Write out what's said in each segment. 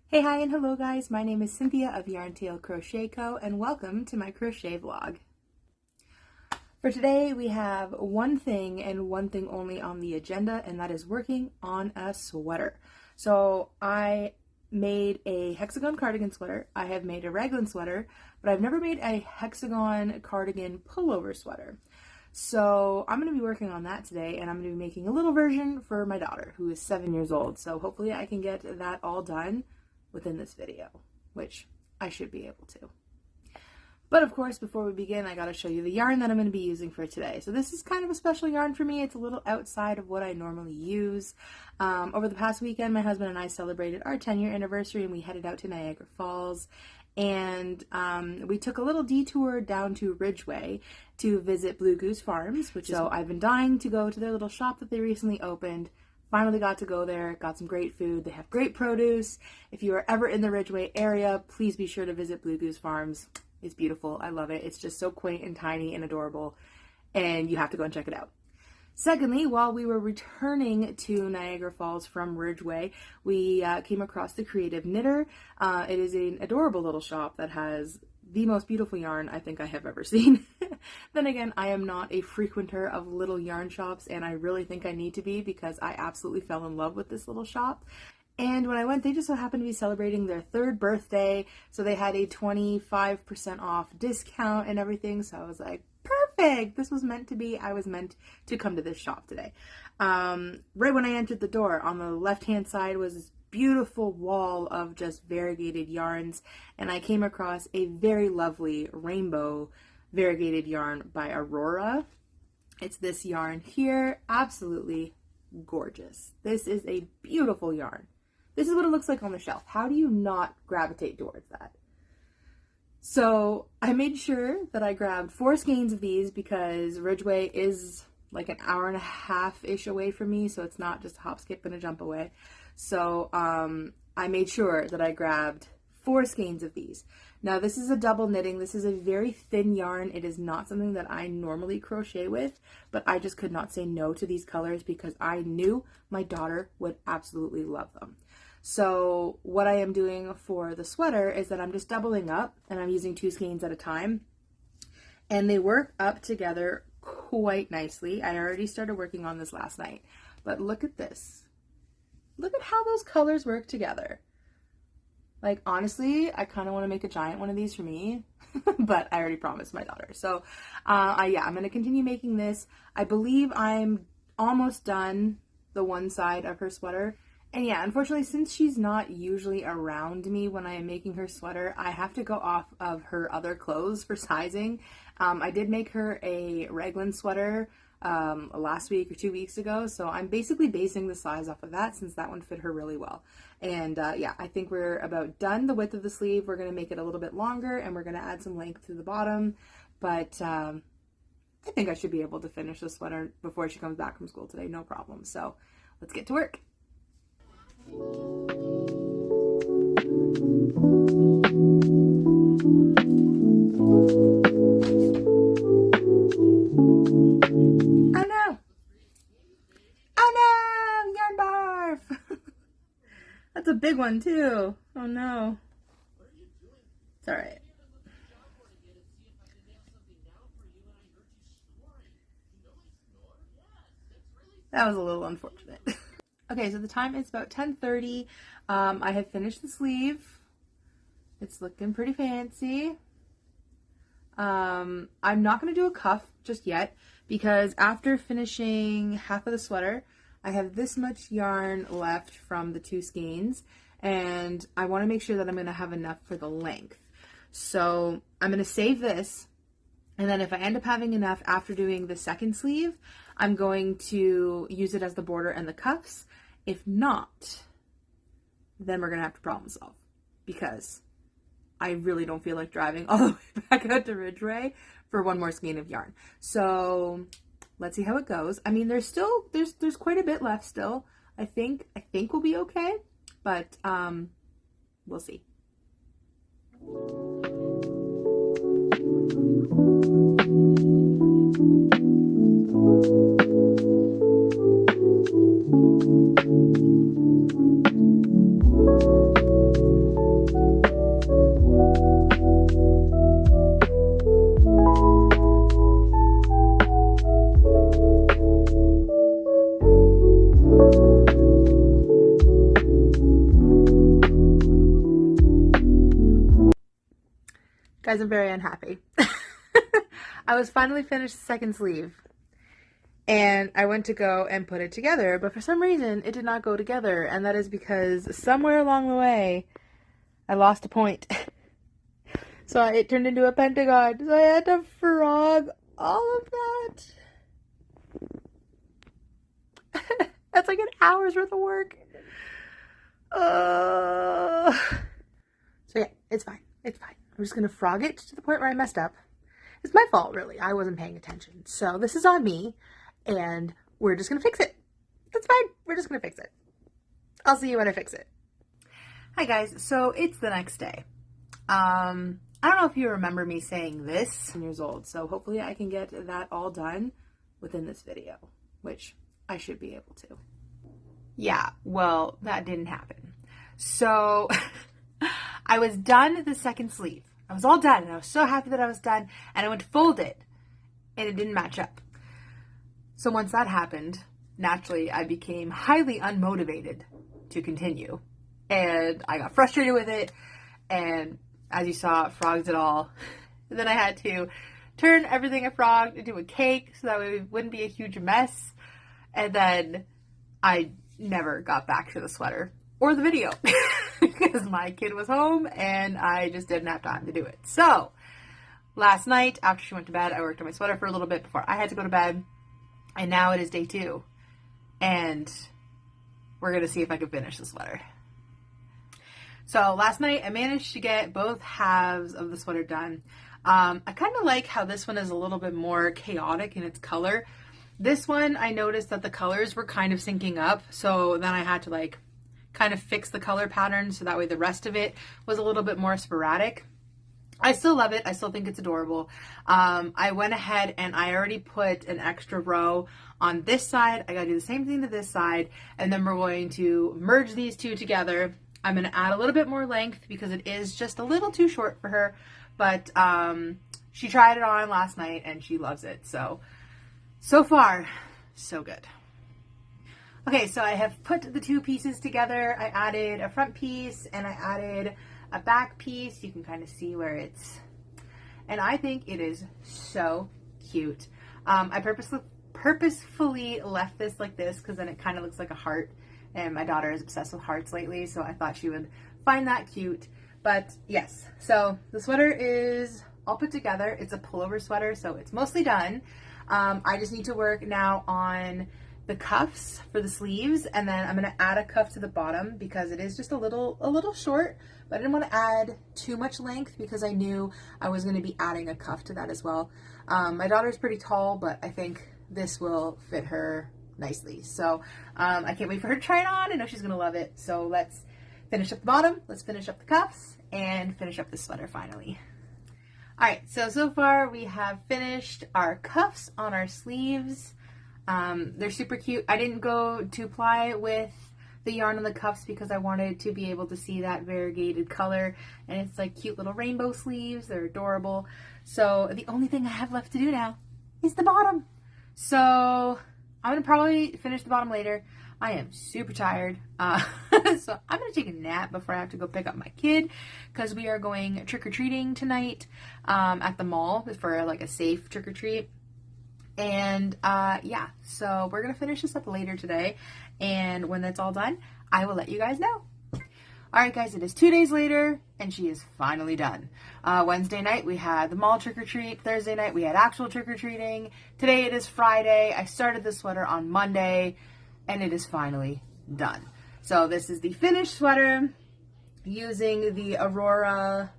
Hey, hi, and hello guys, my name is Cynthia of Yarntailcrochetco and welcome to my crochet vlog. For today we have one thing and one thing only on the agenda, and that is working on a sweater. So I made a hexagon cardigan sweater, I have made a raglan sweater, but I've never made a hexagon cardigan pullover sweater. So I'm going to be working on that today, and I'm going to be making a little version for my daughter who is 7 years old. So hopefully I can get that all done within this video, which I should be able to. But of course, before we begin, I gotta show you the yarn that I'm going to be using for today. So this is kind of a special yarn for me. It's a little outside of what I normally use. Over the past weekend, my husband and I celebrated our 10-year anniversary, and we headed out to Niagara Falls. And we took a little detour down to Ridgeway to visit Blue Goose Farms, so I've been dying to go to their little shop that they recently opened. Finally got to go there, got some great food. They have great produce. If you are ever in the Ridgeway area, please be sure to visit Blue Goose Farms. It's beautiful. I love it. It's just so quaint and tiny and adorable, and you have to go and check it out. Secondly, while we were returning to Niagara Falls from Ridgeway, we came across the Creative Knitter. It is an adorable little shop that has the most beautiful yarn I think I have ever seen. Then again, I am not a frequenter of little yarn shops, and I really think I need to be because I absolutely fell in love with this little shop. And when I went, they just so happened to be celebrating their 3rd birthday, so they had a 25% off discount and everything, so I was like, perfect! This was meant to be. I was meant to come to this shop today. Right when I entered the door, on the left-hand side was this beautiful wall of just variegated yarns, and I came across a very lovely rainbow variegated yarn by Aurora. It's this yarn here, absolutely gorgeous. This is a beautiful yarn. This is what it looks like on the shelf. How do you not gravitate towards that? So I made sure that I grabbed 4 skeins of these because Ridgeway is like an hour and a half-ish away from me, so it's not just a hop, skip, and a jump away. So I made sure that I grabbed 4 skeins of these. Now this is a double knitting. This is a very thin yarn. It is not something that I normally crochet with, but I just could not say no to these colors because I knew my daughter would absolutely love them. So what I am doing for the sweater is that I'm just doubling up, and I'm using 2 skeins at a time, and they work up together quite nicely. I already started working on this last night, but look at this. Look at how those colors work together. Like, honestly, I kind of want to make a giant one of these for me, but I already promised my daughter. So, yeah, I'm going to continue making this. I believe I'm almost done the one side of her sweater. And yeah, unfortunately, since she's not usually around me when I am making her sweater, I have to go off of her other clothes for sizing. I did make her a raglan sweater last week or 2 weeks ago, so I'm basically basing the size off of that since that one fit her really well. And yeah, I think we're about done the width of the sleeve. We're going to make it a little bit longer, and we're going to add some length to the bottom, but I think I should be able to finish the sweater before she comes back from school today, no problem. So let's get to work. Oh no! Oh no! Yarn barf! That's a big one too. Oh no. It's alright. That was a little unfortunate. Okay, so the time is about 10:30. I have finished the sleeve. It's looking pretty fancy. I'm not going to do a cuff just yet because after finishing half of the sweater, I have this much yarn left from the 2 skeins, and I want to make sure that I'm going to have enough for the length. So I'm going to save this, and then if I end up having enough after doing the second sleeve, I'm going to use it as the border and the cuffs. If not, then we're going to have to problem solve because I really don't feel like driving all the way back out to Ridgeway for one more skein of yarn. So let's see how it goes. I mean, there's quite a bit left still. I think we'll be okay, but we'll see. Guys, I'm very unhappy. I was finally finished the second sleeve and I went to go and put it together, but for some reason it did not go together, and that is because somewhere along the way I lost a point. So it turned into a pentagon, so I had to frog all of that. That's like an hour's worth of work. So yeah, it's fine. It's fine. I'm just going to frog it to the point where I messed up. It's my fault, really. I wasn't paying attention. So this is on me, and we're just going to fix it. That's fine. We're just going to fix it. I'll see you when I fix it. Hi guys. So it's the next day. I don't know if you remember me saying this 10 years old. So hopefully I can get that all done within this video, which I should be able to. Yeah, well, that didn't happen. So I was done the second sleeve. I was all done, and I was so happy that I was done, and I went to fold it, and it didn't match up. So once that happened, naturally, I became highly unmotivated to continue, and I got frustrated with it, and as you saw, frogged it all. And then I had to turn everything I frogged into a cake so that way it wouldn't be a huge mess, and then I never got back to the sweater or the video because my kid was home and I just didn't have time to do it. So last night after she went to bed, I worked on my sweater for a little bit before I had to go to bed, and now it is day 2 and we're gonna see if I can finish the sweater. So last night I managed to get both halves of the sweater done. I kind of like how this one is a little bit more chaotic in its color. This one, I noticed that the colors were kind of syncing up, so then I had to like kind of fix the color pattern so that way the rest of it was a little bit more sporadic. I still love it. I still think it's adorable. I went ahead and I already put an extra row on this side. I gotta do the same thing to this side, and then we're going to merge these two together. I'm gonna add a little bit more length because it is just a little too short for her, but she tried it on last night and she loves it. So far, so good. Okay, so I have put the two pieces together. I added a front piece and I added a back piece. You can kind of see where it's, and I think it is so cute. I purposefully left this like this because then it kind of looks like a heart, and my daughter is obsessed with hearts lately, so I thought she would find that cute. But yes, so the sweater is all put together. It's a pullover sweater, so it's mostly done. I just need to work now on the cuffs for the sleeves, and then I'm going to add a cuff to the bottom because it is just a little short, but I didn't want to add too much length because I knew I was going to be adding a cuff to that as well. My daughter's pretty tall, but I think this will fit her nicely. So I can't wait for her to try it on. I know she's going to love it. So let's finish up the bottom, let's finish up the cuffs, and finish up the sweater finally. Alright, so far we have finished our cuffs on our sleeves. They're super cute. I didn't go 2-ply with the yarn on the cuffs because I wanted to be able to see that variegated color, and it's like cute little rainbow sleeves. They're adorable. So the only thing I have left to do now is the bottom. So I'm going to probably finish the bottom later. I am super tired. So I'm going to take a nap before I have to go pick up my kid because we are going trick-or-treating tonight at the mall for like a safe trick-or-treat. And yeah, so we're going to finish this up later today. And when that's all done, I will let you guys know. Alright guys, it is 2 days later and she is finally done. Wednesday night we had the mall trick-or-treat. Thursday night we had actual trick-or-treating. Today it is Friday. I started the sweater on Monday and it is finally done. So this is the finished sweater using the Aurora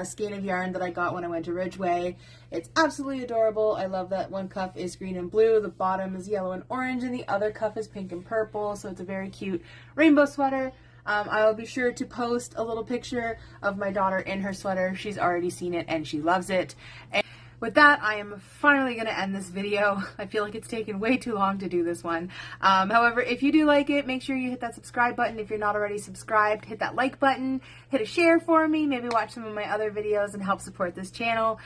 skein of yarn that I got when I went to Ridgeway. It's absolutely adorable. I love that one cuff is green and blue, the bottom is yellow and orange, and the other cuff is pink and purple, so it's a very cute rainbow sweater. I will be sure to post a little picture of my daughter in her sweater. She's already seen it and she loves it. And with that, I am finally going to end this video. I feel like it's taken way too long to do this one. However, if you do like it, make sure you hit that subscribe button. If you're not already subscribed, hit that like button, hit a share for me, maybe watch some of my other videos and help support this channel.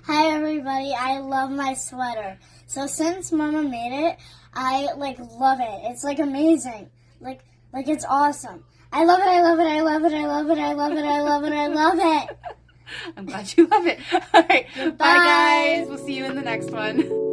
Hi everybody, I love my sweater. So since Mama made it, I love it. It's amazing. Like it's awesome. I love it, I love it, I love it, I love it, I love it, I love it, I love it. I'm glad you love it. All right. Goodbye. Bye, guys. We'll see you in the next one.